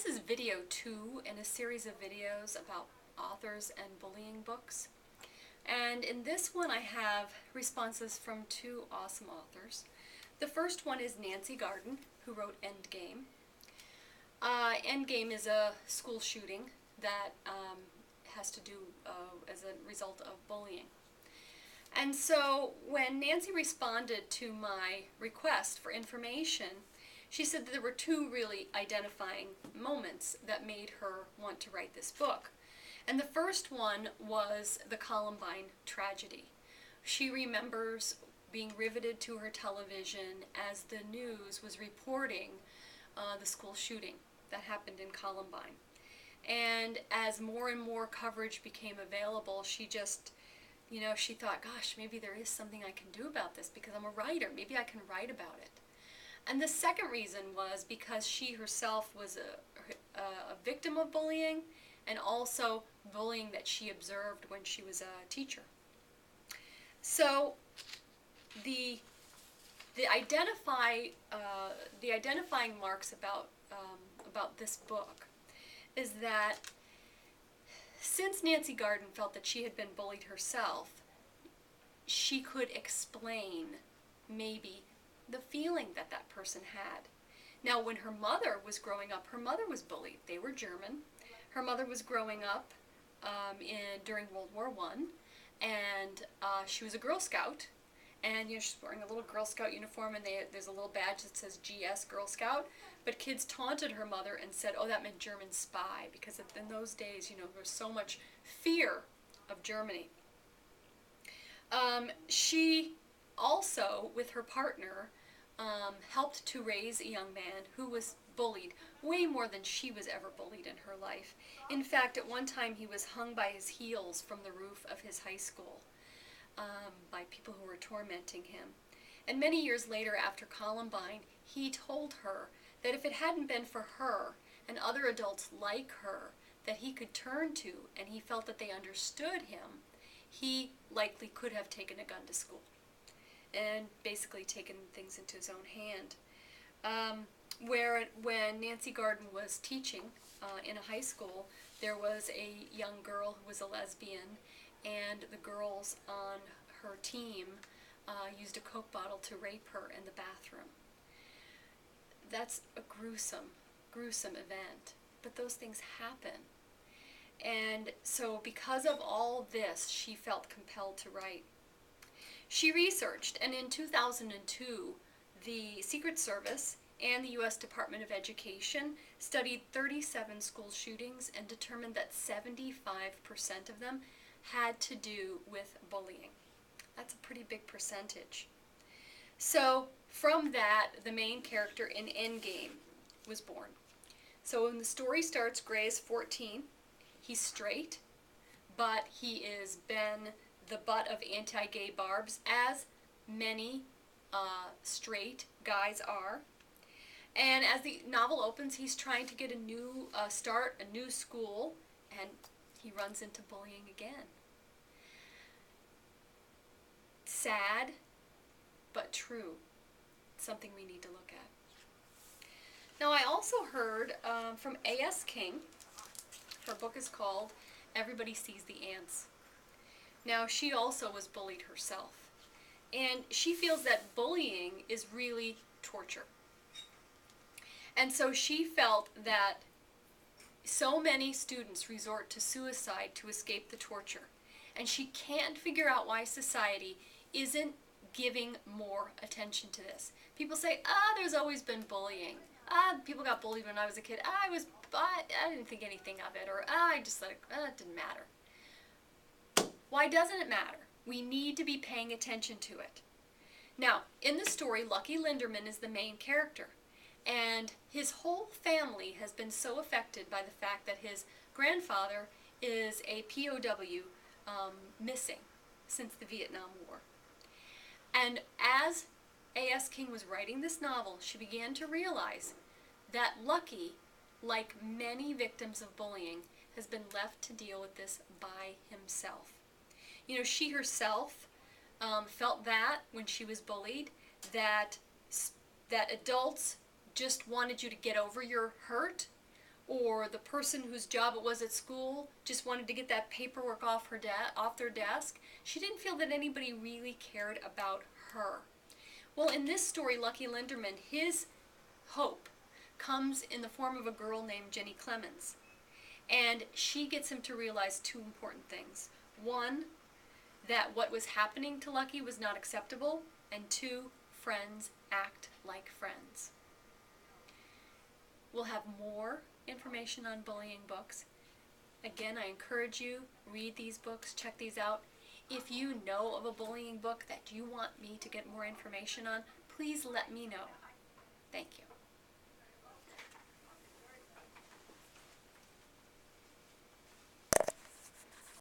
This is video 2 in a series of videos about authors and bullying books. And in this one I have responses from two awesome authors. The first one is Nancy Garden, who wrote Endgame. Endgame is a school shooting that has to do as a result of bullying. And so when Nancy responded to my request for information, she said that there were two really identifying moments that made her want to write this book. And the first one was the Columbine tragedy. She remembers being riveted to her television as the news was reporting the school shooting that happened in Columbine. And as more and more coverage became available, she just, she thought, gosh, maybe there is something I can do about this because I'm a writer. Maybe I can write about it. And the second reason was because she herself was a victim of bullying, and also bullying that she observed when she was a teacher. So the identifying marks about this book is that since Nancy Garden felt that she had been bullied herself, she could explain maybe the feeling that that person had. Now, when her mother was growing up, her mother was bullied. They were German. Her mother was growing up during World War I, and she was a Girl Scout. And she's wearing a little Girl Scout uniform, and there's a little badge that says GS Girl Scout. But kids taunted her mother and said, oh, that meant German spy, because in those days, there was so much fear of Germany. She also, with her partner, helped to raise a young man who was bullied way more than she was ever bullied in her life. In fact, at one time he was hung by his heels from the roof of his high school by people who were tormenting him. And many years later, after Columbine, he told her that if it hadn't been for her and other adults like her that he could turn to, and he felt that they understood him, he likely could have taken a gun to school and basically taken things into his own hand. When Nancy Garden was teaching in a high school, there was a young girl who was a lesbian, and the girls on her team used a Coke bottle to rape her in the bathroom. That's a gruesome, gruesome event, but those things happen. And so because of all this, she felt compelled to write. She researched, and in 2002, the Secret Service and the U.S. Department of Education studied 37 school shootings and determined that 75% of them had to do with bullying. That's a pretty big percentage. So from that, the main character in Endgame was born. So when the story starts, Gray is 14. He's straight, but he is been the butt of anti-gay barbs, as many straight guys are. And as the novel opens, he's trying to get a new start, a new school, and he runs into bullying again. Sad, but true. Something we need to look at. Now, I also heard from A.S. King. Her book is called Everybody Sees the Ants. Now, she also was bullied herself, and she feels that bullying is really torture. And so she felt that so many students resort to suicide to escape the torture, and she can't figure out why society isn't giving more attention to this. People say, there's always been bullying. People got bullied when I was a kid. I didn't think anything of it, or I just thought it didn't matter. Why doesn't it matter? We need to be paying attention to it. Now, in the story, Lucky Linderman is the main character, and his whole family has been so affected by the fact that his grandfather is a POW missing since the Vietnam War. And as A.S. King was writing this novel, she began to realize that Lucky, like many victims of bullying, has been left to deal with this by himself. She herself felt that when she was bullied, that adults just wanted you to get over your hurt, or the person whose job it was at school just wanted to get that paperwork off their desk. She didn't feel that anybody really cared about her. Well, in this story, Lucky Linderman, his hope comes in the form of a girl named Jenny Clemens. And she gets him to realize two important things. One, that what was happening to Lucky was not acceptable. And two, friends act like friends. We'll have more information on bullying books. Again, I encourage you, read these books, check these out. If you know of a bullying book that you want me to get more information on, please let me know. Thank you.